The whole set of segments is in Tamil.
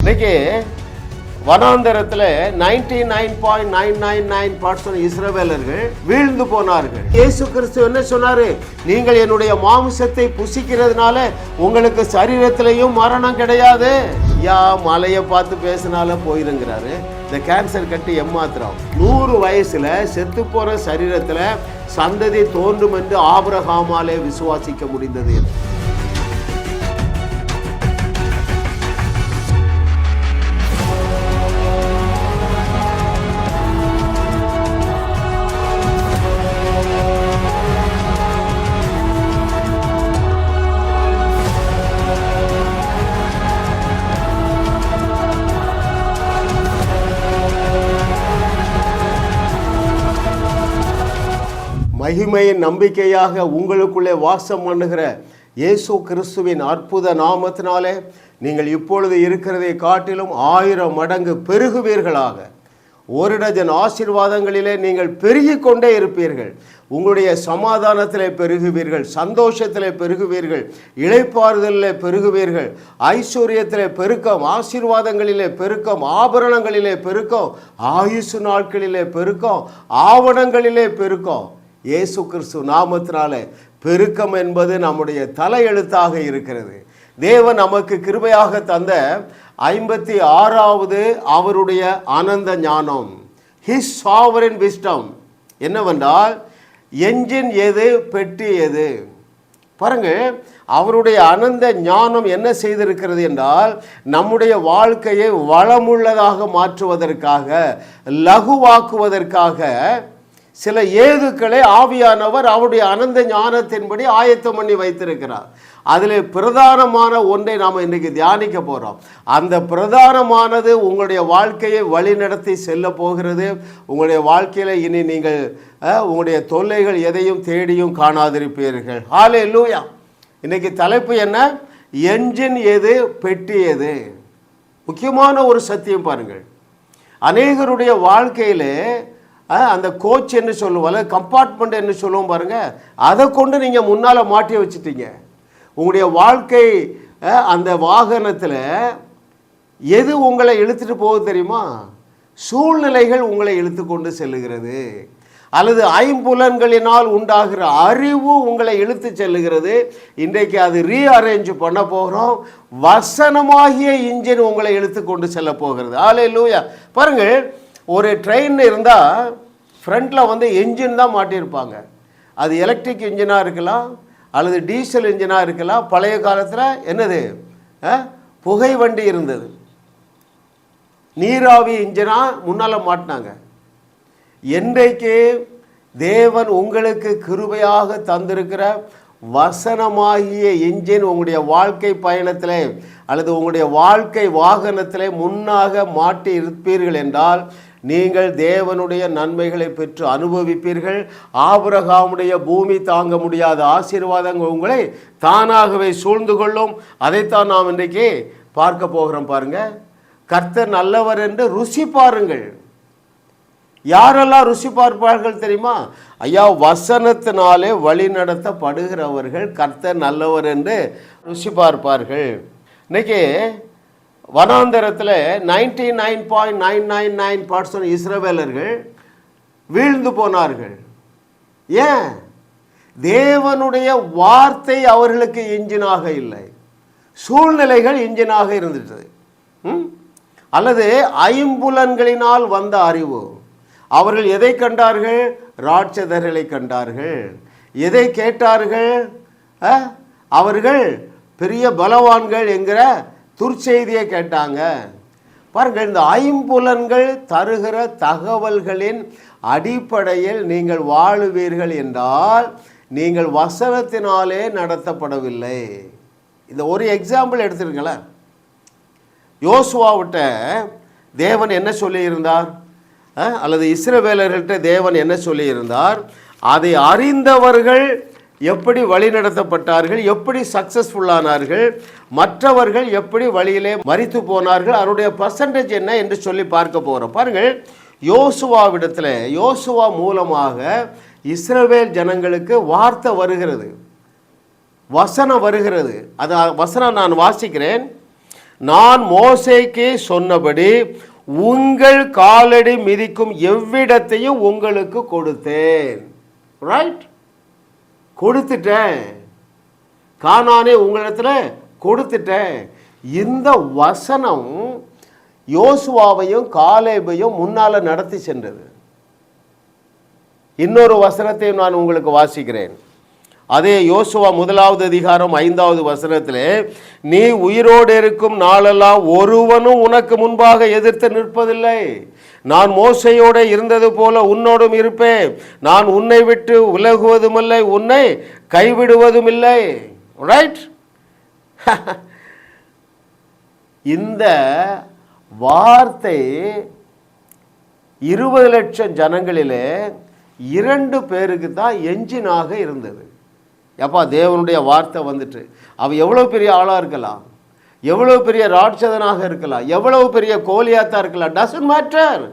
இன்னைக்கு வனாந்தரத்தில் 99.999% இஸ்ரவேலர்கள் வீழ்ந்து போனார்கள். இயேசு கிறிஸ்து என்ன சொன்னாரு? நீங்கள் என்னுடைய மாம்சத்தை புசிக்கிறதுனால உங்களுக்கு சரீரத்திலையும் மரணம் கிடையாது. மலையை பார்த்து பேசினால போயிருங்கிறாரு. இந்த கேன்சர் கட்டி ஏமாத்திரம் 100 வயசுல செத்து போற சரீரத்துல சந்ததி தோன்றும் என்று ஆபிரகாமாலே விசுவாசிக்க முடிந்தது. மகிமையின் நம்பிக்கையாக உங்களுக்குள்ளே வாசம் பண்ணுகிற இயேசு கிறிஸ்துவின் அற்புத நாமத்தினாலே நீங்கள் இப்பொழுது இருக்கிறதை காட்டிலும் 1000 மடங்கு பெருகுவீர்களாக. 1 டஜன் ஆசீர்வாதங்களிலே நீங்கள் பெருகி கொண்டே இருப்பீர்கள். உங்களுடைய சமாதானத்திலே பெருகுவீர்கள், சந்தோஷத்திலே பெருகுவீர்கள், இளைப்பாறுதலிலே பெருகுவீர்கள், ஐஸ்வர்யத்திலே பெருக்கம், ஆசீர்வாதங்களிலே பெருக்கம், ஆபரணங்களிலே பெருக்கம், ஆயுசு நாட்களிலே பெருக்கம், ஆவணங்களிலே பெருக்கம். இயேசு கிறிஸ்து நாமத்தினால பெருக்கம் என்பது நம்முடைய தலையெழுத்தாக இருக்கிறது. தேவன் நமக்கு கிருபையாக தந்த 56வது அவருடைய ஆனந்த ஞானம், ஹிஸ் சாவரின் விஸ்டம் என்னவென்றால், என்ஜின் எது, பெட்டி எது. பாருங்க, அவருடைய அனந்த ஞானம் என்ன செய்திருக்கிறது என்றால், நம்முடைய வாழ்க்கையை வளமுள்ளதாக மாற்றுவதற்காக, லகுவாக்குவதற்காக சில ஏதுக்களை ஆவியானவர் அவருடைய அனந்த ஞானத்தின்படி ஆயத்தம் பண்ணி வைத்திருக்கிறார். அதில் பிரதானமான ஒன்றை நாம் இன்றைக்கு தியானிக்க போகிறோம். அந்த பிரதானமானது உங்களுடைய வாழ்க்கையை வழிநடத்தி செல்ல போகிறது. உங்களுடைய வாழ்க்கையில் இனி நீங்கள் உங்களுடைய தொல்லைகள் எதையும் தேடியும் காணாதிருப்பீர்கள். ஹல்லேலூயா. இன்றைக்கி தலைப்பு என்ன? என்ஜின் எது, பெட்டி எது. முக்கியமான ஒரு சத்தியம் பாருங்கள். அநேகருடைய வாழ்க்கையில் அந்த கோச் என்ன சொல்லுவோம், கம்பார்ட்மெண்ட் என்ன சொல்லுவோம் பாருங்கள், அதை கொண்டு நீங்கள் முன்னால் மாட்டி வச்சுட்டீங்க. உங்களுடைய வாழ்க்கை அந்த வாகனத்தில் எது உங்களை இழுத்துட்டு போகுது தெரியுமா? சூழ்நிலைகள் உங்களை இழுத்து கொண்டு செல்லுகிறது, அல்லது ஐம்புலன்களினால் உண்டாகிற அறிவு உங்களை இழுத்து செல்லுகிறது. இன்றைக்கு அது ரீஅரேஞ்ச் பண்ண போகிறோம். வசனமாகிய இன்ஜின் உங்களை இழுத்து கொண்டு செல்ல போகிறது. ஹல்லேலூயா. பாருங்கள், ஒரு ட்ரெயின் இருந்தால் ஃப்ரண்ட்டில் என்ஜின் தான் மாட்டியிருப்பாங்க. அது எலக்ட்ரிக் இன்ஜினாக இருக்கலாம், அல்லது டீசல் இன்ஜினாக இருக்கலாம். பழைய காலத்தில் என்னது, புகை வண்டி இருந்தது, நீராவி இன்ஜினாக முன்னால் மாட்டினாங்க. என்றைக்கு தேவன் உங்களுக்கு கிருபையாக தந்திருக்கிற வசனமாகிய இன்ஜின் உங்களுடைய வாழ்க்கை பயணத்தில் அல்லது உங்களுடைய வாழ்க்கை வாகனத்தில் முன்னாக மாட்டி இருப்பீர்கள் என்றால், நீங்கள் தேவனுடைய நன்மைகளை பெற்று அனுபவிப்பீர்கள். ஆபிரகாமுடைய பூமி தாங்க முடியாத ஆசீர்வாதங்கள் உங்களை தானாகவே சூழ்ந்து கொள்ளும். அதைத்தான் நாம் இன்றைக்கு பார்க்க போகிறோம். பாருங்க, கர்த்தர் நல்லவர் என்று ருசி பாருங்கள். யாரெல்லாம் ருசி பார்ப்பார்கள் தெரியுமா? ஐயா, வசனத்தினாலே வழி நடத்தப்படுகிறவர்கள் கர்த்தர் நல்லவர் என்று ருசி பார்ப்பார்கள். இன்னைக்கு வனாந்தரத்தில் 99.999% இஸ்ரவேலர்கள் வீழ்ந்து போனார்கள். ஏன்? தேவனுடைய வார்த்தை அவர்களுக்கு இன்ஜினாக இல்லை, சூழ்நிலைகள் இன்ஜினாக இருந்துட்டது. அல்லது ஐம்புலன்களினால் வந்த அறிவு. அவர்கள் எதை கண்டார்கள்? ராட்சதர்களை கண்டார்கள். எதை கேட்டார்கள்? அவர்கள் பெரிய பலவான்கள் என்கிற துர்ச்செய்தியை கேட்டாங்க. பாருங்கள், இந்த ஐம்புலன்கள் தருகிற தகவல்களின் அடிப்படையில் நீங்கள் வாழுவீர்கள் என்றால் நீங்கள் வசனத்தினாலே நடத்தப்படவில்லை. இந்த ஒரு எக்ஸாம்பிள் எடுத்துருங்களேன். யோசுவாவிட்ட தேவன் என்ன சொல்லியிருந்தார், அல்லது இஸ்ரவேலர்கள்ட்ட தேவன் என்ன சொல்லியிருந்தார்? அதை அறிந்தவர்கள் எப்படி வழி நடத்தப்பட்டார்கள், எப்படி சக்சஸ்ஃபுல்லானார்கள், மற்றவர்கள் எப்படி வழியிலே மரித்து போனார்கள், அதனுடைய பர்சன்டேஜ் என்ன என்று சொல்லி பார்க்க போகிறோம். பாருங்கள், யோசுவாவிடத்தில், யோசுவா மூலமாக இஸ்ரவேல் ஜனங்களுக்கு வார்த்தை வருகிறது, வசனம் வருகிறது. அது வசனம் நான் வாசிக்கிறேன். நான் மோசேக்கு சொன்னபடி உங்கள் காலடி மிதிக்கும் எவ்விடத்தையும் உங்களுக்கு கொடுத்தேன். ரைட், கொடுத்துட்டேன். கானானே உங்களிடத்துல கொடுத்துட்டேன். இந்த வசனம் யோசுவாவையும் காலேபையும் முன்னால நடத்தி சென்றது. இன்னொரு வசனத்தையும் நான் உங்களுக்கு வாசிக்கிறேன். அதே யோசுவா 1வது அதிகாரம் 5வது வசனத்திலே, நீ உயிரோடு இருக்கும் நாளெல்லாம் ஒருவனும் உனக்கு முன்பாக எதிர்த்து நிற்பதில்லை. நான் மோசையோடு இருந்தது போல உன்னோடும் இருப்பேன். நான் உன்னை விட்டு விலகுவதும் இல்லை, உன்னை கைவிடுவதும் இல்லை. ரைட். இந்த வார்த்தை 20 லட்சம் ஜனங்களிலே 2 பேருக்கு தான் என்ஜினாக இருந்தது. எப்பா, தேவனுடைய வார்த்தை வந்துட்டு அவ எவ்வளோ பெரிய ஆளாக இருக்கலாம், எவ்வளோ பெரிய ராட்சதனாக இருக்கலாம், எவ்வளவு பெரிய கோலியாத்தா இருக்கலாம், டசன்ட் மேட்டர்.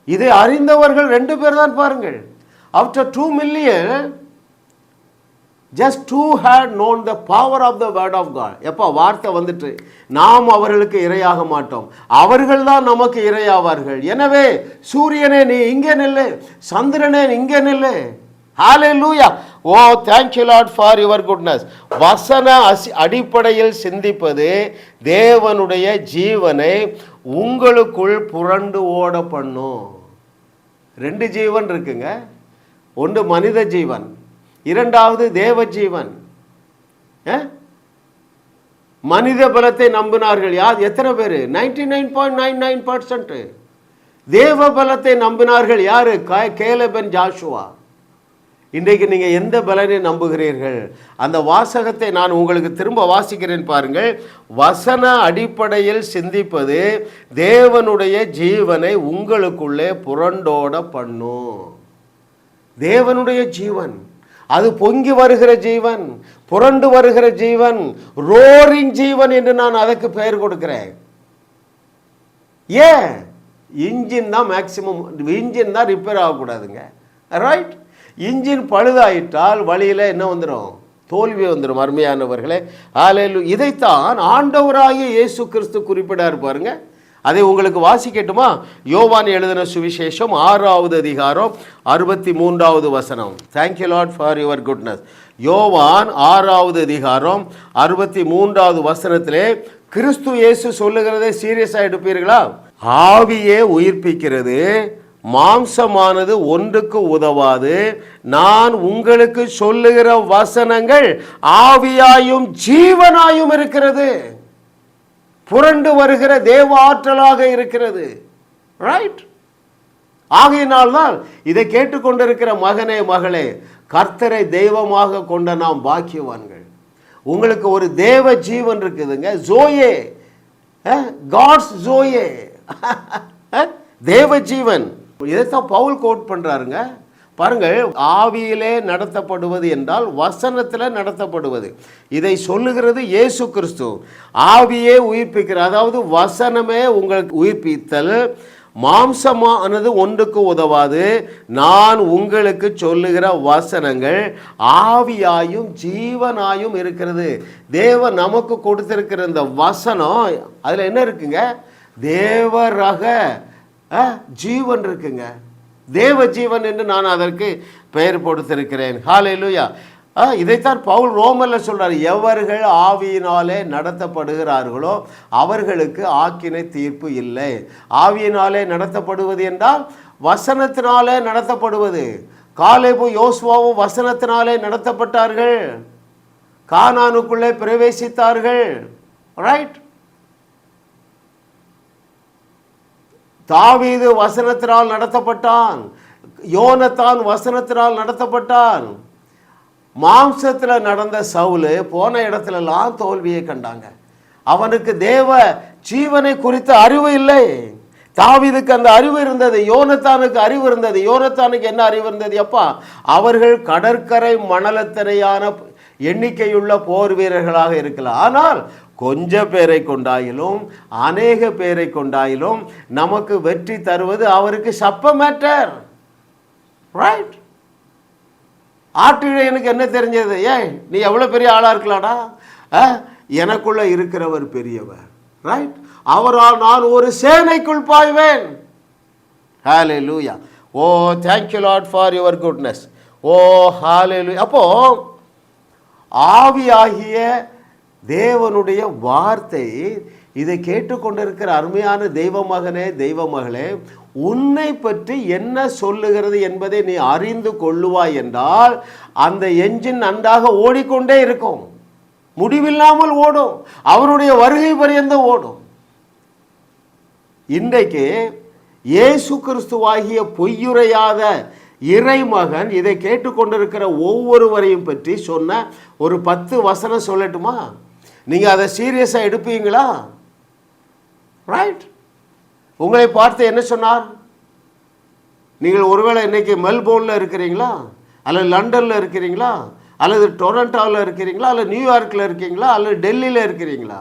இதை அறிந்தவர்கள் 2 பேர் தான் பாருங்கள். After 2 million, just 2 had known the power of the word of God. எப்பா, வார்த்தை வந்துட்டு நாம் அவர்களுக்கு இரையாக மாட்டோம், அவர்கள் தான் நமக்கு இரையாவார்கள். எனவே சூரியனே நீ இங்கே நில்லு, சந்திரனே இங்கே நில்லு. ஹalleluya. ஓ, thank you Lord for your goodness. வசன அடிப்படையில் சிந்திப்பது தேவனுடைய ஜீவனை உங்களுக்குள் புரண்டு ஓட பண்ணும். 2 ஜீவன் இருக்குங்க. ஒன்று மனித ஜீவன், 2வது தேவ ஜீவன். மனித பலத்தை நம்பினார்கள் யார்? எத்தனை பேர்? 99.99%. தேவ பலத்தை நம்பினார்கள் யாரு? Caleb, Joshua. இன்றைக்கு நீங்கள் எந்த பலனை நம்புகிறீர்கள்? அந்த வாசகத்தை நான் உங்களுக்கு திரும்ப வாசிக்கிறேன் பாருங்கள். வசன அடிப்படையில் சிந்திப்பது தேவனுடைய ஜீவனை உங்களுக்குள்ளே புரண்டோட பண்ணும். தேவனுடைய ஜீவன் அது பொங்கி வருகிற ஜீவன், புரண்டு வருகிற ஜீவன், ரோரிங் ஜீவன் என்று நான் அதற்கு பெயர் கொடுக்கிறேன். ஏன்? இன்ஜின் தான் மேக்சிமம், இன்ஜின் தான் ரிப்பேர் ஆகக்கூடாதுங்க. ரைட். இன்ஜின் பழுதாயிட்டால் வழியில் என்ன வந்துடும்? தோல்வி வந்துடும். அருமையானவர்களே, ஹல்லேலூயா. இதைத்தான் ஆண்டவராகிய இயேசு கிறிஸ்து குறிப்பிடார் பாருங்க. அதை உங்களுக்கு வாசிக்கட்டுமா? யோவான் எழுதின சுவிசேஷம் 6வது அதிகாரம் 63வது வசனம். Thank you Lord for your goodness. யோவான் 6வது அதிகாரம் 63வது வசனத்திலே கிறிஸ்து இயேசு சொல்லுகிறதை சீரியஸாக எடுப்பீர்களா? ஆவியே உயிர்ப்பிக்கிறது, மாம்சமானது ஒன்றுக்கு உதவாது. நான் உங்களுக்கு சொல்லுகிற வசனங்கள் ஆவியாயும் ஜீவனாயும் இருக்கிறது, புரண்டு வருகிற தேவ ஆற்றலாக இருக்கிறது. ரைட். ஆகையினால்தான் இதை கேட்டுக்கொண்டிருக்கிற மகனே மகளே, கர்த்தரை தெய்வமாக கொண்ட நாம் பாக்கியவான்கள். உங்களுக்கு ஒரு தேவ ஜீவன் இருக்குதுங்க. ஜோயே, காட்ஸ் ஜோயே, தேவ ஜீவன். இதைத்தான் பவுல் கோட் பண்றாருங்க. பாருங்கள், ஆவியிலே நடத்தப்படுவது என்றால் வசனத்தில் நடத்தப்படுவது. இதை சொல்லுகிறது இயேசு கிறிஸ்து. ஆவியே உயிர்ப்பிக்கிற, அதாவது வசனமே உங்களுக்கு உயிர்ப்பித்தல். மாம்சமானது ஒன்றுக்கு உதவாது. நான் உங்களுக்கு சொல்லுகிற வசனங்கள் ஆவியாயும் ஜீவனாயும் இருக்கிறது. தேவன் நமக்கு கொடுத்திருக்கிற இந்த வசனம், அதில் என்ன இருக்குங்க? தேவ ரக ஜீவன் இருக்குங்க. தேவ ஜீவன் என்று நான் அதற்கு பெயர் கொடுத்திருக்கிறேன். ஹல்லேலூயா. இதைத்தான் பவுல் ரோமர்ல சொல்றார். எவர்கள் ஆவியினாலே நடத்தப்படுகிறார்களோ அவர்களுக்கு ஆக்கினை தீர்ப்பு இல்லை. ஆவியினாலே நடத்தப்படுவது என்றால் வசனத்தினாலே நடத்தப்படுவது. காலேபும் யோசுவாவும் வசனத்தினாலே நடத்தப்பட்டார்கள், கானானுக்குள்ளே பிரவேசித்தார்கள். ரைட். தாவீது வசனத்தினால் நடத்தப்பட்டான், யோனத்தான் வசனத்தினால் நடத்தப்பட்டான். மாம்சத்தில் நடந்த சவுல் போன இடத்துலலாம் தோல்வியை கண்டாங்க. அவனுக்கு தேவ ஜீவனை குறித்த அறிவு இல்லை. தாவீதுக்கு அந்த அறிவு இருந்தது, யோனத்தானுக்கு அறிவு இருந்தது. யோனத்தானுக்கு என்ன அறிவு இருந்தது? அப்பா, அவர்கள் கடற்கரை மணலத்தனையான எண்ணிக்கையுள்ள போர் வீரர்களாக இருக்கலாம், ஆனால் கொஞ்ச பேரை கொண்டாயிலும் அநேக பேரை கொண்டாயிலும் நமக்கு வெற்றி தருவது அவருக்கு சப்ப மேட்டர். ரைட். ஆட்டிடையனுக்கு என்ன தெரிஞ்சது? ஏன் நீ எவ்வளோ பெரிய ஆளாக இருக்கலாடா, எனக்குள்ள இருக்கிறவர் பெரியவர். ரைட்? அவரால் நான் ஒரு சேனைக்குள் பாய்வேன். ஹalleluya. ஓ thank you Lord for your goodness. ஓ ஹalleluya. அப்போ ஆவியாகிய தேவனுடைய வார்த்தை, இதை கேட்டுக்கொண்டிருக்கிற அருமையான தெய்வ மகனே, தெய்வ மகளே, உன்னை பற்றி என்ன சொல்லுகிறது என்பதை நீ அறிந்து கொள்ளுவாய் என்றால் அந்த என்ஜின் நன்றாக ஓடிக்கொண்டே இருக்கும், முடிவில்லாமல் ஓடும், அவருடைய வருகை பரியந்தம் ஓடும். இன்றைக்கு இயேசு கிறிஸ்துவாகிய பொய்யுரையாத இறைமகன் இதை கேட்டுக்கொண்டிருக்கிற ஒவ்வொருவரையும் பற்றி சொன்ன ஒரு 10 வசனம் சொல்லட்டுமா? நீங்கள் அதை சீரியஸாக எடுப்பீங்களா? ரைட்? உங்களை பார்த்து என்ன சொன்னார்? நீங்கள் ஒருவேளை இன்னைக்கு மெல்போர்னில் இருக்கிறீங்களா, அல்லது லண்டனில் இருக்கிறீங்களா, அல்லது டொரண்டோவில் இருக்கிறீங்களா, அல்லது நியூயார்க்கில் இருக்கீங்களா, அல்லது டெல்லியில் இருக்கிறீங்களா?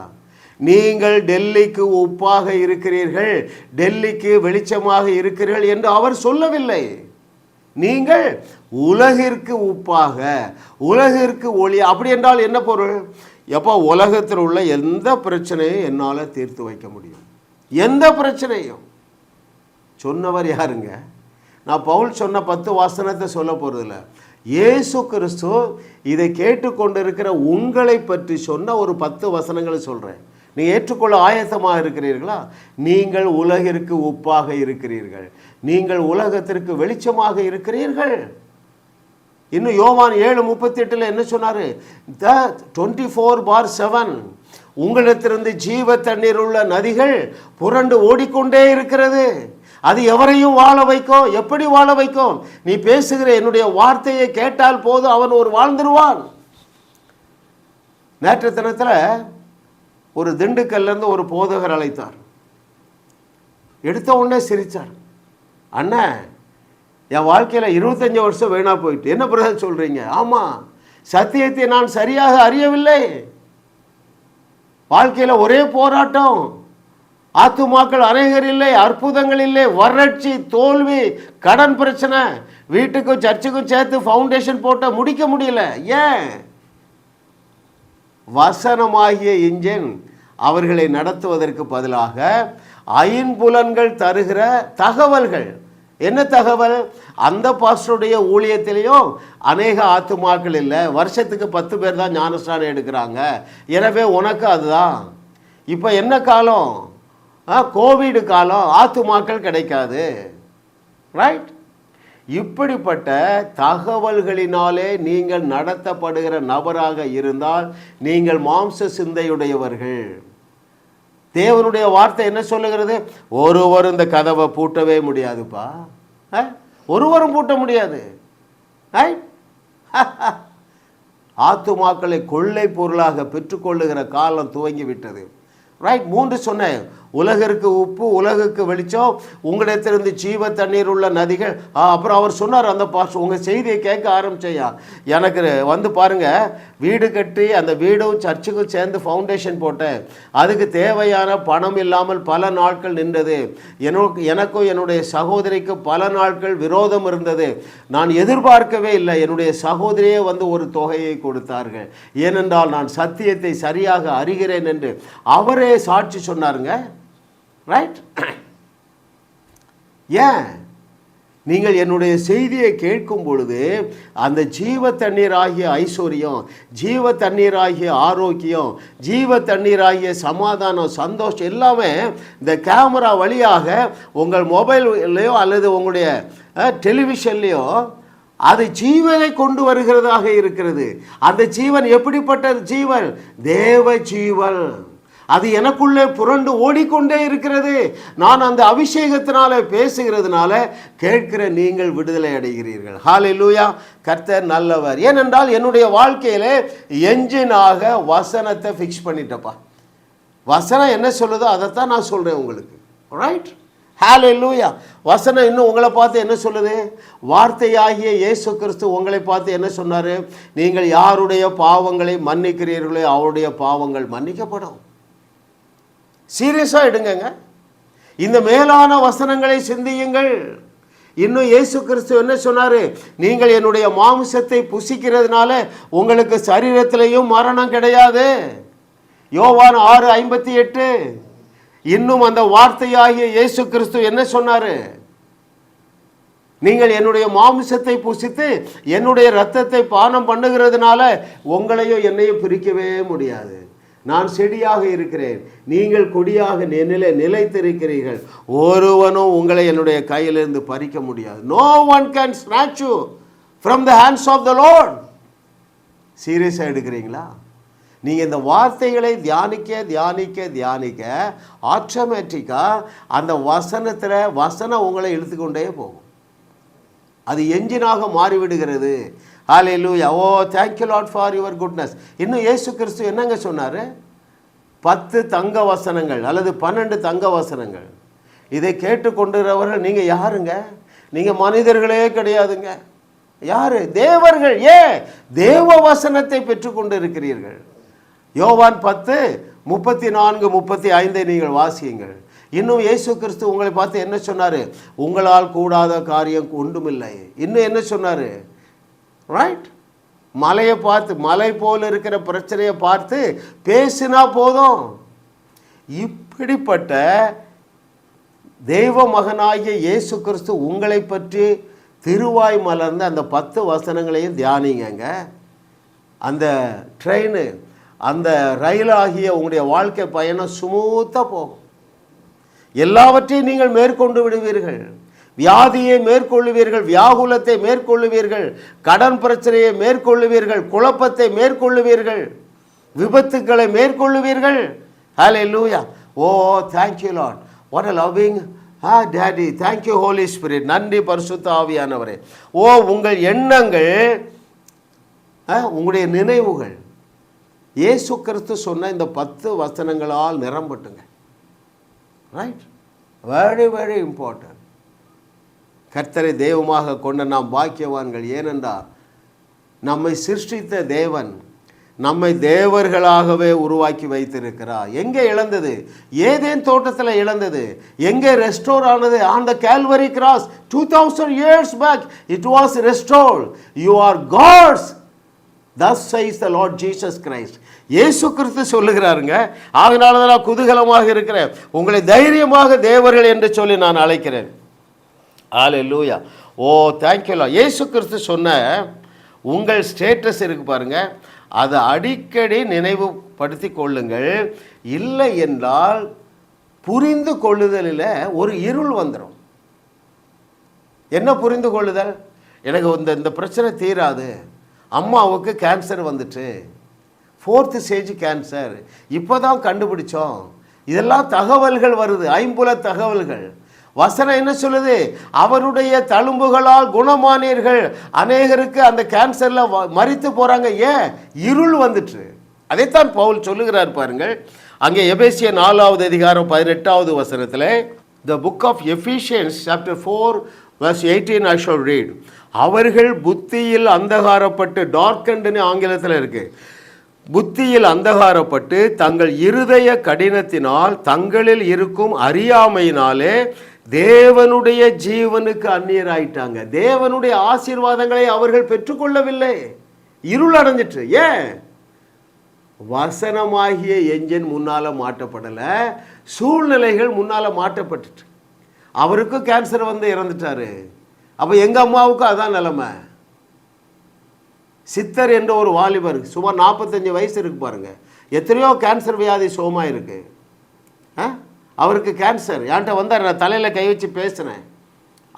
நீங்கள் டெல்லிக்கு உப்பாக இருக்கிறீர்கள், டெல்லிக்கு வெளிச்சமாக இருக்கிறீர்கள் என்று அவர் சொல்லவில்லை. நீங்கள் உலகிற்கு உப்பாக, உலகிற்கு ஒளி. அப்படி என்றால் என்ன பொருள்? எப்போ உலகத்தில் உள்ள எந்த பிரச்சனையும் என்னால் தீர்த்து வைக்க முடியும், எந்த பிரச்சனையும். சொன்னவர் யாருங்க? நான் பவுல் சொன்ன 10 வசனத்தை சொல்ல போகிறதில்ல. இயேசு கிறிஸ்து இதை கேட்டுக்கொண்டிருக்கிற உங்களை பற்றி சொன்ன ஒரு 10 வசனங்களை சொல்கிறேன். நீங்கள் ஏற்றுக்கொள்ள ஆயத்தமாக இருக்கிறீர்களா? நீங்கள் உலகிற்கு உப்பாக இருக்கிறீர்கள், நீங்கள் உலகத்திற்கு வெளிச்சமாக இருக்கிறீர்கள். இன்னும் யோவான் 7:38 என்ன சொன்னார்? 24/7 உங்களிடத்திலிருந்து ஜீவ தண்ணீர் உள்ள நதிகள் புரண்டு ஓடிக்கொண்டே இருக்கிறது. அது எவரையும் வாழ வைக்கும். எப்படி வாழ வைக்கும்? நீ பேசுகிற என்னுடைய வார்த்தையை கேட்டால் போதும், அவன் ஒரு வாழ்ந்துருவான். நேற்று தினத்தில் ஒரு திண்டுக்கல்லேருந்து ஒரு போதகர் அழைத்தார். எடுத்த உடனே சிரித்தார். அண்ணன், என் வாழ்க்கையில் 25 வருஷம் வீணா போயிட்டு. என்ன பிரதர் சொல்கிறீங்க? ஆமாம், சத்தியத்தை நான் சரியாக அறியவில்லை. வாழ்க்கையில் ஒரே போராட்டம், ஆத்துமாக்கள் அநேகர் இல்லை, அற்புதங்கள் இல்லை, வறட்சி, தோல்வி, கடன் பிரச்சனை, வீட்டுக்கும் சர்ச்சுக்கும் சேர்த்து ஃபவுண்டேஷன் போட்ட முடிக்க முடியல. ஏன்? வசனமாகிய இன்ஜின் அவர்களை நடத்துவதற்கு பதிலாக ஐம்புலன்கள் தருகிற தகவல்கள். என்ன தகவல்? அந்த பாஸ்டருடைய ஊழியத்திலையும் அநேக ஆத்துமாக்கள் இல்லை, வருஷத்துக்கு 10 பேர் தான் ஞானஸ்நானம் எடுக்கிறாங்க, எனவே உனக்கு அதுதான். இப்போ என்ன காலம்? கோவிட் காலம், ஆத்துமாக்கள் கிடைக்காது. ரைட்? இப்படிப்பட்ட தகவல்களினாலே நீங்கள் நடத்தப்படுகிற நபராக இருந்தால் நீங்கள் மாம்ச சிந்தையுடையவர்கள். தேவனுடைய வார்த்தை என்ன சொல்லுகிறது? ஒருவரும் இந்த கதவை பூட்டவே முடியாதுப்பா, ஒருவரும் பூட்ட முடியாது. ஆத்துமாக்களை கொள்ளை பொருளாக பெற்றுக்கொள்ளுகிற காலம் துவங்கிவிட்டது. ரைட்? 3 சொன்னேன். உலகிற்கு உப்பு, உலகுக்கு வெளிச்சம், உங்களிடத்திலிருந்து ஜீவ தண்ணீர் உள்ள நதிகள். அப்புறம் அவர் சொன்னார், அந்த பாஸ்டர் உங்கள் செய்தியை கேட்க ஆரம்பிச்சையா, எனக்கு வந்து பாருங்கள், வீடு கட்டி அந்த வீடும் சர்ச்சுக்கும் சேர்ந்து ஃபவுண்டேஷன் போட்டேன், அதுக்கு தேவையான பணம் இல்லாமல் பல நாட்கள் நின்றது. எனக்கும் என்னுடைய சகோதரிக்கு பல நாட்கள் விரோதம் இருந்தது. நான் எதிர்பார்க்கவே இல்லை, என்னுடைய சகோதரியே வந்து ஒரு தொகையை கொடுத்தார்கள், ஏனென்றால் நான் சத்தியத்தை சரியாக அறிகிறேன் என்று அவரே சாட்சி சொன்னாருங்க. ரைட்? ஏன்? நீங்கள் என்னுடைய செய்தியை கேட்கும் பொழுது அந்த ஜீவ தண்ணீராகிய ஐஸ்வர்யம், ஜீவ தண்ணீராகிய ஆரோக்கியம், ஜீவ தண்ணீராகிய சமாதானம், சந்தோஷம் எல்லாமே இந்த கேமரா வழியாக உங்கள் மொபைல்லையோ அல்லது உங்களுடைய டெலிவிஷன்லேயோ அது ஜீவனை கொண்டு வருகிறதாக இருக்கிறது. அந்த ஜீவன் எப்படிப்பட்ட ஜீவன்? தேவ ஜீவன். அது எனக்குள்ளே புரண்டு ஓடிக்கொண்டே இருக்கிறது. நான் அந்த அபிஷேகத்தினால பேசுகிறதுனால கேட்கிற நீங்கள் விடுதலை அடைகிறீர்கள். ஹல்லேலூயா! கர்த்தர் நல்லவர். ஏனென்றால் என்னுடைய வாழ்க்கையிலே என்ஜினாக வசனத்தை ஃபிக்ஸ் பண்ணிட்டப்பா. வசனம் என்ன சொல்லுதோ அதைத்தான் நான் சொல்கிறேன் உங்களுக்கு. ரைட்? ஹல்லேலூயா! வசனம் இன்னும் உங்களை பார்த்து என்ன சொல்லுது? வார்த்தையாகிய இயேசு கிறிஸ்து உங்களை பார்த்து என்ன சொன்னார்? நீங்கள் யாருடைய பாவங்களை மன்னிக்கிறீர்களோ அவருடைய பாவங்கள் மன்னிக்கப்படும். சீரியஸாக எடுங்கங்க. இந்த மேலான வசனங்களை சிந்தியுங்கள். இன்னும் இயேசு கிறிஸ்து என்ன சொன்னார்? நீங்கள் என்னுடைய மாம்சத்தை புசிக்கிறதுனால உங்களுக்கு சரீரத்திலையும் மரணம் கிடையாது. யோவான் 6:58. இன்னும் அந்த வார்த்தையாகிய இயேசு கிறிஸ்து என்ன சொன்னாரு? நீங்கள் என்னுடைய மாமிசத்தை புசித்து என்னுடைய இரத்தத்தை பானம் பண்ணுகிறதுனால உங்களையும் என்னையும் பிரிக்கவே முடியாது. நான் செடியாக இருக்கிறேன், நீங்கள் கொடியாக நிலைத்திருக்கிறீர்கள். ஒருவனும் உங்களை என்னுடைய கையிலிருந்து பறிக்க முடியாது. No one can snatch you from the hands of the Lord. சீரியஸாக எடுக்கிறீங்களா? நீங்கள் இந்த வார்த்தைகளை தியானிக்க தியானிக்க தியானிக்க ஆட்டோமேட்டிக்காக அந்த வசனம் உங்களை இழுத்துக்கொண்டே போகும். அது என்ஜினாக மாறிவிடுகிறது. ஹல்லேலூயா. Oh thank you Lord for your goodness. இன்னும் இயேசு கிறிஸ்து என்னங்க சொன்னார்? 10 தங்க வசனங்கள் அல்லது 12 தங்க வசனங்கள். இதை கேட்டுக்கொண்டிருக்கிறவர்கள் நீங்கள் யாருங்க? நீங்கள் மனிதர்களே கிடையாதுங்க. யாரு? தேவர்கள். தேவ வசனத்தை பெற்றுக்கொண்டு இருக்கிறீர்கள். யோவான் 10:34-35 நீங்கள் வாசியுங்கள். இன்னும் இயேசு கிறிஸ்து உங்களை பார்த்து என்ன சொன்னார்? உங்களால் கூடாத காரியம் ஒன்றுமில்லை. இன்னும் என்ன சொன்னார்? ரைட், மலையை பார்த்து, மலை போல் இருக்கிற பிரச்சனையை பார்த்து பேசினா போதும். இப்படிப்பட்ட தெய்வ மகனாகிய இயேசு கிறிஸ்து உங்களை பற்றி திருவாய் மலர்ந்த அந்த 10 வசனங்களையும் தியானிங்க. அந்த ட்ரெயின், அந்த ரயிலாகிய உங்களுடைய வாழ்க்கை பயணம் ஸ்மூத்தாக போகும். எல்லாவற்றையும் நீங்கள் மேற்கொண்டு விடுவீர்கள். வியாதியை மேற்கொள்ளுவீர்கள், வியாகுலத்தை மேற்கொள்ளுவீர்கள், கடன் பிரச்சனையை மேற்கொள்ளுவீர்கள், குழப்பத்தை மேற்கொள்ளுவீர்கள், விபத்துக்களை மேற்கொள்ளுவீர்கள். ஹல்லேலூயா. Oh thank you Lord. What a loving daddy. thank you holy spirit. நன்றி பரிசுத்த ஆவியானவரே. ஓ உங்கள் எண்ணங்கள், உங்களுடைய நினைவுகள் இயேசு கிறிஸ்து சொன்ன இந்த 10 வசனங்களால் நிரம்பட்டுங்க. Right, very very important. கர்த்தரை தெய்வமாக கொண்ட நாம் பாக்கியவான்கள். ஏனென்றால் நம்மை சிருஷ்டித்த தேவன் நம்மை தேவர்களாகவே உருவாக்கி வைத்திருக்கிறார். எங்கே இழந்தது? ஏதேன் தோட்டத்தில் இழந்தது. எங்கே ரெஸ்டோர் ஆனது? On the Calvary cross 2000 years back it was restored. You are God's. Thus says the Lord Jesus Christ. இயேசு கிறிஸ்து சொல்லுகிறாருங்க. அதனால தான் நான் குதூகலமாக இருக்கிறேன். உங்களை தைரியமாக தேவர்கள் என்று சொல்லி நான் அழைக்கிறேன். ஹல்லேலூயா. Oh thank you Lord. இயேசு கிறிஸ்து சொன்ன உங்கள் ஸ்டேட்டஸ் இருக்கு பாருங்க, அதை அடிக்கடி நினைவுபடுத்தி கொள்ளுங்கள். இல்லை என்றால் புரிந்து கொள்ளுதலில் ஒரு இருள் வந்துடும். என்ன புரிந்து கொள்ளுதல்? எனக்கு இந்த பிரச்சனை தீராது, அம்மாவுக்கு கேன்சர் வந்துட்டு, 4th stage கேன்சர், இப்போ தான் கண்டுபிடிச்சோம். இதெல்லாம் தகவல்கள் வருது, ஐம்புல தகவல்கள். வசனம் என்ன சொல்லுது? அவருடைய தழும்புகளால் குணமானீர்கள். அநேகருக்கு அந்த கேன்சரில் மரித்து போகிறாங்க. ஏன்? இருள் வந்துட்டு. அதைத்தான் பவுல் சொல்லுகிறார் பாருங்கள். அங்கே எபேசியர் 4வது அதிகாரம் 18வது வசனத்தில், the book of Ephesians chapter 4:18 I shall read. அவர்கள் புத்தியில் அந்தகாரப்பட்டு, டார்க்கண்டுன்னு ஆங்கிலத்தில் இருக்கு, புத்தியில் அந்தகாரப்பட்டு தங்கள் இருதய கடினத்தினால் தங்களில் இருக்கும் அறியாமையினாலே தேவனுடைய ஜீவனுக்கு அந்நியராயிட்டாங்க. தேவனுடைய ஆசீர்வாதங்களை அவர்கள் பெற்றுக்கொள்ளவில்லை. இருள் அடைஞ்சிட்டு. ஏன்? வசனமாகிய என்ஜின் முன்னால் மாட்டப்படலை, சூழ்நிலைகள் முன்னால் மாட்டப்பட்டுட்டு. அவருக்கும் கேன்சர் வந்து இறந்துட்டாரு. அப்போ எங்கள் அம்மாவுக்கும் அதான் நிலைமை. சித்தர் என்ற ஒரு வாலிபர், சுமார் 45 வயசு இருக்கு பாருங்க, எத்தனையோ கேன்சர் வியாதி சோமாக இருக்கு. அவருக்கு கேன்சர். என்கிட்ட வந்தார், நான் தலையில் கை வச்சு பேசினேன்.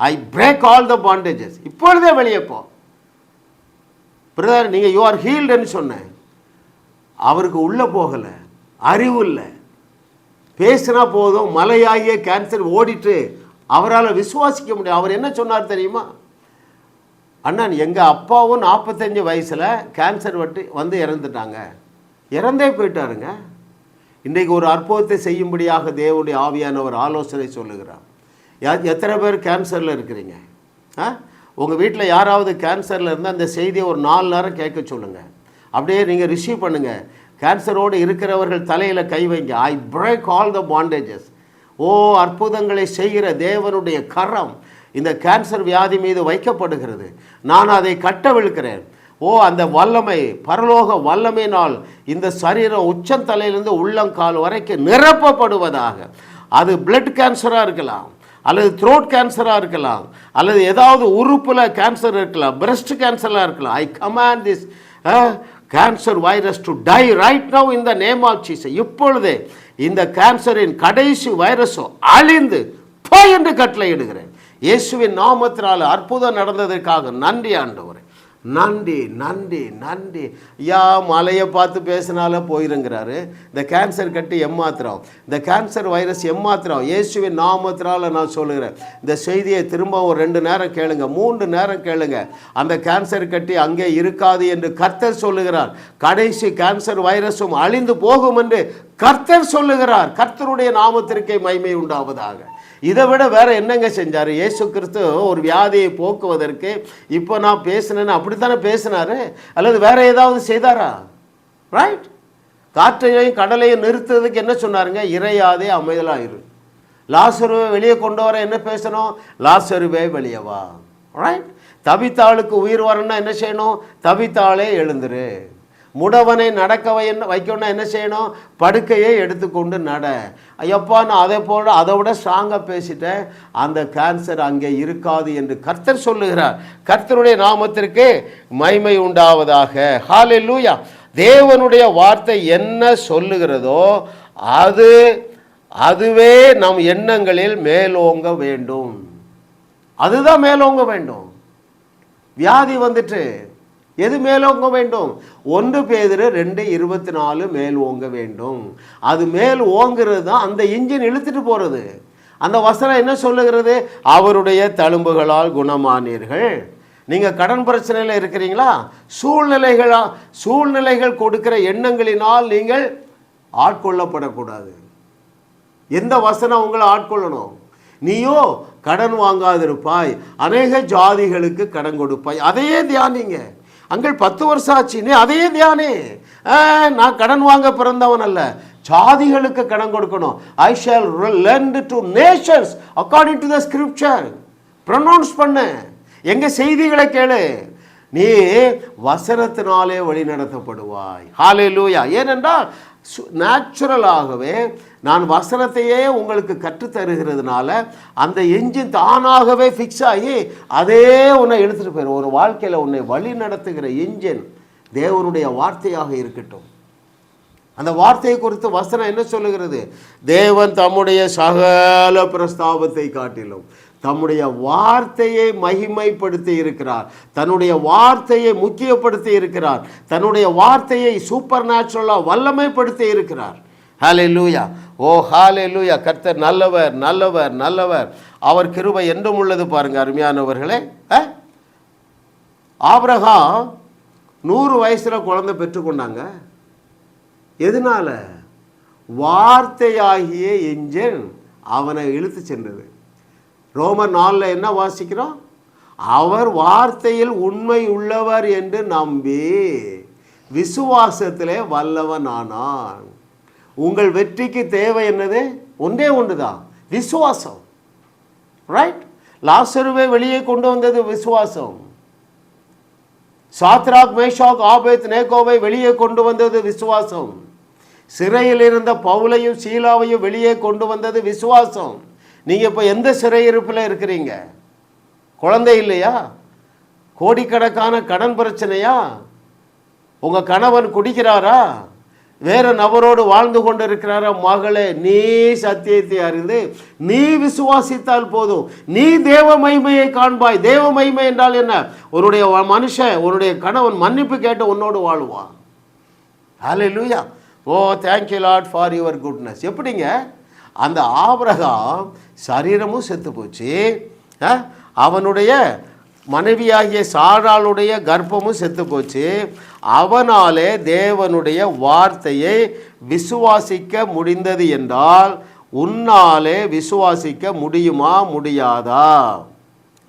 ஐ பிரேக் ஆல் த பாண்டேஜஸ். இப்பொழுதே வெளியே போ பிரதர், நீங்கள் யூ ஆர் ஹீல்டுன்னு சொன்னேன். அவருக்கு உள்ளே போகலை, அறிவு இல்லை. பேசினா போதும் மலையாகிய கேன்சர் ஓடிட்டு அவரால் விசுவாசிக்க முடியும். அவர் என்ன சொன்னார் தெரியுமா? அண்ணன், எங்கள் அப்பாவும் 45 வயசில் கேன்சர் வந்து இறந்துட்டாங்க. இறந்தே போயிட்டாருங்க. இன்றைக்கு ஒரு அற்புதத்தை செய்யும்படியாக தேவனுடைய ஆவியானவர் ஆலோசனை சொல்லுகிறார். எத்தனை பேர் கேன்சரில் இருக்கிறீங்க? உங்கள் வீட்டில் யாராவது கேன்சரில் இருந்தால் அந்த செய்தியை ஒரு 4 நேரம் கேட்க சொல்லுங்கள். அப்படியே நீங்கள் ரிசீவ் பண்ணுங்கள். கேன்சரோடு இருக்கிறவர்கள் தலையில் கை வைங்க. ஐ பிரேக் ஆல் த பாண்டேஜஸ். ஓ அற்புதங்களை செய்கிற தேவனுடைய கரம் இந்த கேன்சர் வியாதி மீது வைக்கப்படுகிறது. நான் அதை கட்டவிழ்க்கிறேன். அந்த வல்லமை, பரலோக வல்லமையினால் இந்த சரீரம் உச்சந்தலையிலிருந்து உள்ளங்கால் வரைக்கும் நிரப்பப்படுவதாக. அது பிளட் கேன்சராக இருக்கலாம், அல்லது த்ரோட் கேன்சராக இருக்கலாம், அல்லது ஏதாவது உறுப்பில் கேன்சர் இருக்கலாம், பிரஸ்ட் கேன்சராக இருக்கலாம். I command this cancer virus to die right now in the name of Jesus. இப்பொழுதே இந்த கேன்சரின் கடைசி வைரஸோ அழிந்து போய் என்று கட்டளையிடுகிறேன். இயேசுவின் நாமத்தினால் அற்புதம் நடந்ததற்காக நன்றி ஆண்டவரே, நன்றி நன்றி நன்றி. ஐயா, மலையை பார்த்து பேசினால போயிருங்கிறாரு. இந்த கேன்சர் கட்டி எம்மாத்திரம், இந்த கேன்சர் வைரஸ் எம்மாத்திரம். இயேசுவின் நாமத்தினால நான் சொல்லுகிறேன், இந்த செய்தியை திரும்ப ஒரு 2 நேரம் கேளுங்க, 3 நேரம் கேளுங்க. அந்த கேன்சர் கட்டி அங்கே இருக்காது என்று கர்த்தர் சொல்லுகிறார். கடைசி கேன்சர் வைரஸும் அழிந்து போகும் என்று கர்த்தர் சொல்லுகிறார். கர்த்தருடைய நாமத்திற்கே மகிமை உண்டாவதாக. இதை விட வேற என்னங்க செஞ்சார் இயேசு கிறிஸ்து ஒரு வியாதியை போக்குவதற்கு? இப்போ நான் பேசினேன்னு அப்படித்தானே பேசினாரு, அல்லது வேற ஏதாவது செய்தாரா? ரைட். காற்றையும் கடலையும் நிறுத்துறதுக்கு என்ன சொன்னாருங்க? இறையாதே அமைதலாயிரு. லாசருவை வெளியே கொண்டு வர என்ன பேசணும்? லாசருவே வெளியே வா. ரைட். தபித்தாளுக்கு உயிர் வரணும்னா என்ன செய்யணும்? தபித்தாளே எழுந்துரு. முடவனை நடக்க வைக்கணும்னா என்ன செய்யணும்? படுக்கையை எடுத்துக்கொண்டு நட. ஐயப்பா, நான் அதை விட ஸ்ட்ராங்காக பேசிட்டேன், அந்த கேன்சர் அங்கே இருக்காது என்று கர்த்தர் சொல்லுகிறார். கர்த்தருடைய நாமத்திற்கு மகிமை உண்டாவதாக. ஹல்லேலூயா. தேவனுடைய வார்த்தை என்ன சொல்லுகிறதோ அதுவே நம் எண்ணங்களில் மேலோங்க வேண்டும். அதுதான் மேலோங்க வேண்டும். வியாதி வந்துட்டு எது மேலோங்க வேண்டும்? 1 பேதுரு 2:24 மேல் ஓங்க வேண்டும். அது மேல் ஓங்கிறது தான் அந்த இன்ஜின் இழுத்துட்டு போகிறது. அந்த வசனம் என்ன சொல்லுகிறது? அவருடைய தழும்புகளால் குணமானீர்கள். நீங்கள் கடன் பிரச்சனையில் இருக்கிறீங்களா? சூழ்நிலைகள் கொடுக்கிற எண்ணங்களினால் நீங்கள் ஆட்கொள்ளப்படக்கூடாது. எந்த வசனம் உங்களை ஆட்கொள்ளணும்? நீயோ கடன் வாங்காதிருப்பாய், அநேக ஜாதிகளுக்கு கடன் கொடுப்பாய். அதையே தியானிங்க. அங்கள் 10 வருஷம் ஆச்சு, நீ அதையே தியானே. நான் கடன் வாங்க பிறந்தவன் அல்ல, ஜாதிகளுக்கு கடன் கொடுக்கணும். I shall lend to nations according to the scripture. Pronounce பண்ண. எங்க செய்திகளை கேளு. நீ வசனத்தினாலே வழி நடத்தப்படுவாய். ஹல்லேலூயா. ஏனென்றால் நேச்சுரலாகவே நான் வசனத்தையே உங்களுக்கு கற்றுத்தருகிறதுனால அந்த என்ஜின் தானாகவே ஃபிக்ஸ் ஆகி அதே உன்னை எடுத்துகிட்டு போயிடும். ஒரு வாழ்க்கையில் உன்னை வழி நடத்துகிற என்ஜின் தேவனுடைய வார்த்தையாக இருக்கட்டும். அந்த வார்த்தையை குறித்து வசனம் என்ன சொல்லுகிறது? தேவன் தம்முடைய சகல பிரஸ்தாபத்தை காட்டிலும் தம்முடைய வார்த்தையை மகிமைப்படுத்தி இருக்கிறார். தன்னுடைய வார்த்தையை முக்கியப்படுத்தி இருக்கிறார். தன்னுடைய வார்த்தையை சூப்பர் நேச்சுரலாக வல்லமைப்படுத்தி இருக்கிறார். ஹல்லேலூயா. ஓ ஹல்லேலூயா. கர்த்தர் நல்லவர் நல்லவர் நல்லவர். அவர் கிருபை என்றும் உள்ளது. பாருங்க அருமையானவர்களே, ஆபிரகாம் 100 வயசில் குழந்தை பெற்றுக்கொண்டாங்க. எதனால? வார்த்தையாகிய என்ஜின் அவனை இழுத்து சென்றது. ரோமர் 4 என்ன வாசிக்கிறோம்? அவர் வார்த்தையில் உண்மை உள்ளவர் என்று நம்பி விசுவாசத்திலே வல்லவனானான். உங்கள் வெற்றிக்கு தேவை என்னது? ஒன்றே ஒன்றுதான், விசுவாசம். ரைட். லாசருவை வெளியே கொண்டு வந்தது விசுவாசம். சாத்ராக், மேஷாக், ஆபேத் நேகோவை வெளியே கொண்டு வந்தது விசுவாசம். சிறையில் இருந்த பவுலையும் சீலாவையும் வெளியே கொண்டு வந்தது விசுவாசம். நீங்கள் இப்போ எந்த சிறையிருப்பில் இருக்கிறீங்க? குழந்தை இல்லையா? கோடிக்கணக்கான கடன் பிரச்சனையா? உங்கள் கணவன் குடிக்கிறாரா? வேறு நபரோடு வாழ்ந்து கொண்டு இருக்கிறாரா? மகளே, நீ சத்தியத்தை அறிந்து நீ விசுவாசித்தால் போதும், நீ தேவ மகிமையை காண்பாய். தேவ மகிமை என்றால் என்ன? உன்னுடைய மனுஷன், உன்னுடைய கணவன் மன்னிப்பு கேட்டு உன்னோடு வாழ்வான். ஹல்லேலூயா. Oh thank you Lord for your goodness. எப்படிங்க? அந்த ஆபிரகாம் சரீரமும் செத்து போச்சு, அவனுடைய மனைவியாகிய சாராளுடைய கர்ப்பமும் செத்து போச்சு. அவனாலே தேவனுடைய வார்த்தையை விசுவாசிக்க முடிந்தது என்றால் உன்னாலே விசுவாசிக்க முடியுமா முடியாதா?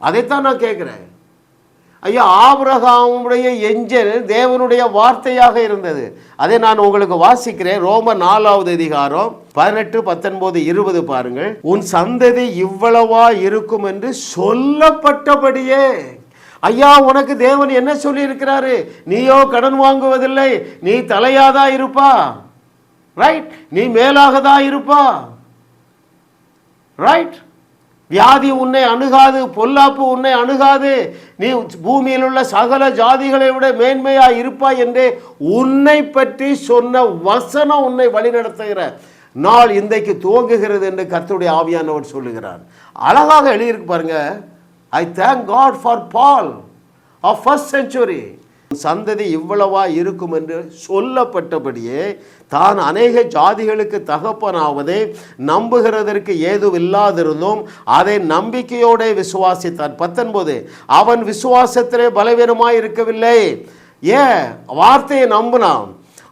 அதைத்தான் நான் கேட்குறேன். ஐயா, ஆபிரகாமுடைய என்ஜின் தேவனுடைய வார்த்தையாக இருந்தது. அதை நான் உங்களுக்கு வாசிக்கிறேன். ரோமர் 4வது அதிகாரம் 18, 19, 20 பாருங்கள். உன் சந்ததி இவ்வளவா இருக்கும் என்று சொல்லப்பட்டபடியே ஐயா, உனக்கு தேவன் என்ன சொல்லி இருக்கிறாரு? நீயோ கடன் வாங்குவதில்லை, நீ தலையாதா இருப்பா, ரைட்? நீ மேலாகதா இருப்பா, ரைட்? வியாதி உன்னை அணுகாது, பொல்லாப்பு உன்னை அணுகாது, நீ பூமியில் உள்ள சகல ஜாதிகளை விட மேன்மையா இருப்பாய் என்று உன்னை பற்றி சொன்ன வசனம் உன்னை வழிநடத்துகிற நாள் இன்றைக்கு துவங்குகிறது என்று கர்த்தருடைய ஆவியானவர் சொல்லுகிறார். அழகாக எழுதியிருக்கு பாருங்க. I thank God for Paul of first century. சந்ததி இவ்வளவா இருக்கும் என்று சொல்லப்பட்டபடியே தான் அநேக ஜாதிகளுக்கு தகப்பனாவதை நம்புகிறதற்கு ஏதுவில்லாதிருந்தும் அதை நம்பிக்கையோடு விசுவாசித்தான். 19, அவன் விசுவாசத்திலே பலவீனமாய் இருக்கவில்லை. ஏன்? வார்த்தையை நம்பினான்.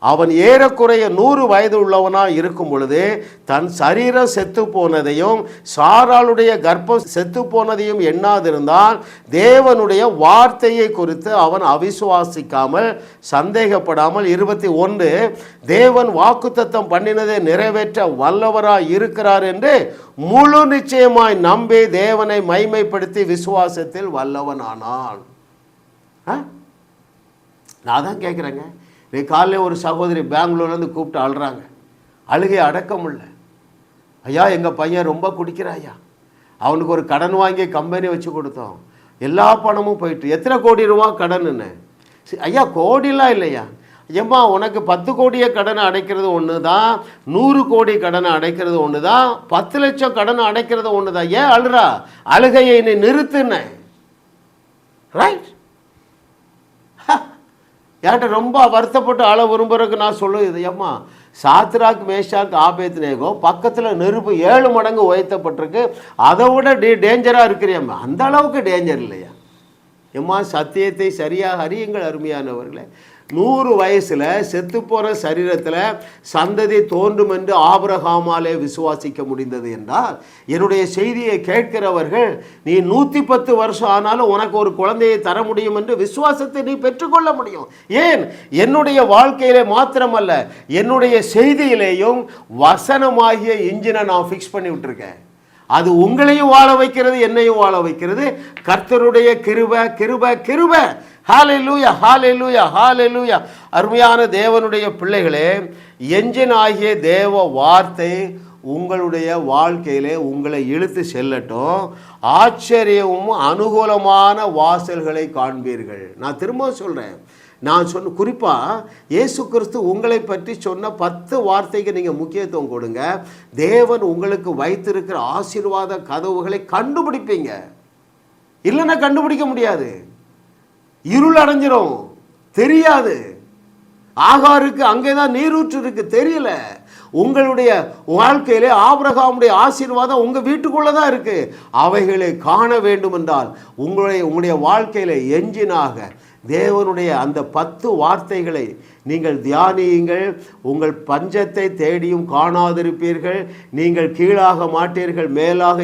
அவன் ஏறக்குறைய 100 வயது உள்ளவனாக இருக்கும் பொழுது தன் சரீரம் செத்து போனதையும் சாராளுடைய கர்ப்பம் செத்து போனதையும் எண்ணாதிருந்தால் தேவனுடைய வார்த்தையை குறித்து அவன் அவிசுவாசிக்காமல் சந்தேகப்படாமல் 21, தேவன் வாக்குத்தத்தம் பண்ணினதை நிறைவேற்ற வல்லவராய் இருக்கிறார் என்று முழு நிச்சயமாய் நம்பி தேவனை மைமைப்படுத்தி விசுவாசத்தில் வல்லவனானான். நான் தான் கேட்குறேங்க. நீ காலையில் ஒரு சகோதரி பெங்களூர்லேருந்து கூப்பிட்டு அழுறாங்க. அழுகை அடக்க முடியல. ஐயா, எங்கள் பையன் ரொம்ப குடிக்கிறான் ஐயா, அவனுக்கு ஒரு கடன் வாங்கி கம்பெனி வச்சு கொடுத்தோம், எல்லா பணமும் போயிட்டு. எத்தனை கோடி ரூபா கடன்னு? ஐயா, கோடிலாம் இல்லையா. ஏம்மா, உனக்கு 10 கோடியை கடனை அடைக்கிறது ஒன்று தான், 100 கோடி கடனை அடைக்கிறது ஒன்று தான், 10 லட்சம் கடனை அடைக்கிறது ஒன்று தான். ஏன் அழுறா? அழுகையை நீ நிறுத்துன, ரைட்? என்கிட்ட ரொம்ப வருத்தப்பட்டு அழ விரும்புறதுக்கு நான் சொல்லுது, ஏம்மா, சாத்ராக் மேஷாக் ஆபேத்நேகோ பக்கத்தில் நெருப்பு 7 மடங்கு உயர்த்தப்பட்டிருக்கு, அதை விட டேஞ்சராக இருக்கிறியம்மா. அந்த அளவுக்கு டேஞ்சர் இல்லையா? ஏம்மா, சத்தியத்தை சரியாக அறியுங்கள் அருமையானவர்களே. 100 வயசில் செத்து போகிற சரீரத்தில் சந்ததி தோன்றும் என்று ஆபிரகாமாலே விசுவாசிக்க முடிந்தது என்றால், என்னுடைய செய்தியை கேட்கிறவர்கள் நீ 110 வருஷம் ஆனாலும் உனக்கு ஒரு குழந்தையை தர முடியும் என்று விசுவாசத்தை நீ பெற்றுக்கொள்ள முடியும். ஏன்? என்னுடைய வாழ்க்கையிலே மாத்திரமல்ல, என்னுடைய செய்தியிலேயும் வசனமாகிய இன்ஜினை நான் ஃபிக்ஸ் பண்ணி விட்டுருக்கேன். அது உங்களையும் வாழ வைக்கிறது, என்னையும் வாழ வைக்கிறது. கர்த்தருடைய கிருபை கிருபை கிருபை. ஹல்லேலூயா, ஹல்லேலூயா, ஹல்லேலூயா. அருமையான தேவனுடைய பிள்ளைகளே, என்ஜின் ஆகிய தேவ வார்த்தை உங்களுடைய வாழ்க்கையிலே உங்களை இழுத்து செல்லட்டும். ஆச்சரியமும் அனுகூலமான வாசல்களை காண்பீர்கள். நான் திரும்ப சொல்கிறேன், நான் சொன்ன குறிப்பாக இயேசு கிறிஸ்து உங்களை பற்றி சொன்ன 10 வார்த்தைக்கு நீங்கள் முக்கியத்துவம் கொடுங்க. தேவன் உங்களுக்கு வைத்திருக்கிற ஆசீர்வாத கதவுகளை கண்டுபிடிப்பீங்க. இல்லைன்னா கண்டுபிடிக்க முடியாது. இருள் அடைஞ்சிரும், தெரியாது. ஆகாருக்கு அங்கே தான் நீரூற்று இருக்கு, தெரியல. உங்களுடைய வாழ்க்கையிலே ஆபிரகாமுடைய ஆசீர்வாதம் உங்கள் வீட்டுக்குள்ளே தான் இருக்குது. அவைகளை காண வேண்டும் என்றால் உங்களுடைய வாழ்க்கையில் என்ஜினாக தேவனுடைய அந்த 10 வார்த்தைகளை நீங்கள் தியானியுங்கள். உங்கள் பஞ்சத்தை தேடியும் காணாதிருப்பீர்கள். நீங்கள் கீழாக மாட்டீர்கள், மேலாக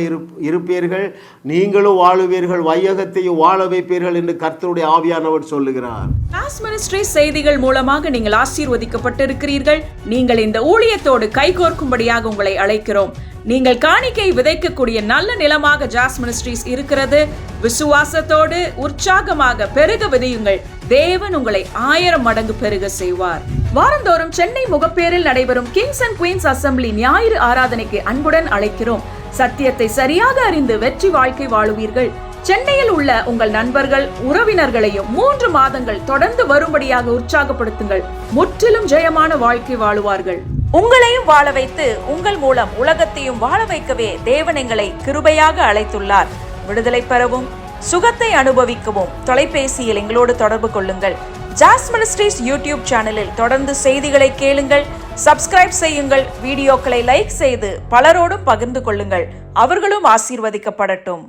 இருப்பீர்கள். நீங்களும் வாழுவீர்கள், வையகத்தையும் வாழ வைப்பீர்கள் என்று கர்த்தருடைய ஆவியானவர் சொல்லுகிறார். ஜாஸ் மினிஸ்ட்ரி செய்திகள் மூலமாக நீங்கள் ஆசீர்வதிக்கப்பட்டிருக்கிறீர்கள். நீங்கள் இந்த ஊழியத்தோடு கைகோர்க்கும்படியாக உங்களை அழைக்கிறோம். நீங்கள் காணிக்கை விதைக்கக்கூடிய நல்ல நிலமாக ஜாஸ் மினிஸ்ட்ரீஸ் இருக்கிறது. விசுவாசத்தோடு உற்சாகமாக பெருக விதையுங்கள். தேவன் உங்களை 1000 மடங்கு பெருக செய்வார். வாரந்தோறும் சென்னை முகப்பேரில் நடைபெறும் கிங்ஸ் அண்ட் குயின்ஸ் அசெம்பிளி ஞாயிறு ஆராதனைக்கு அன்புடன் அழைக்கிறோம். சத்தியத்தை சரியாக அறிந்து வெற்றி வாழ்க்கை வாழுவீர்கள். சென்னையில் உள்ள உங்கள் நண்பர்கள் உறவினர்களையும் 3 மாதங்கள் தொடர்ந்து வரும்படியாக உற்சாகப்படுத்துங்கள். முற்றிலும் ஜெயமான வாழ்க்கை வாழுவார்கள். உங்களையும் வாழ வைத்து உங்கள் மூலம் உலகத்தையும் வாழ வைக்கவே தேவன் எங்களை கிருபையாக அழைத்துள்ளார். விடுதலை பெறவும் சுகத்தை அனுபவிக்கவும் தொலைபேசியில் எங்களோடு தொடர்பு கொள்ளுங்கள். ஜாஸ் மினிஸ்ட்ரீஸ் யூடியூப் சேனலில் தொடர்ந்து செய்திகளை கேளுங்கள். சப்ஸ்கிரைப் செய்யுங்கள். வீடியோக்களை லைக் செய்து பலரோடும் பகிர்ந்து கொள்ளுங்கள். அவர்களும் ஆசீர்வதிக்கப்படட்டும்.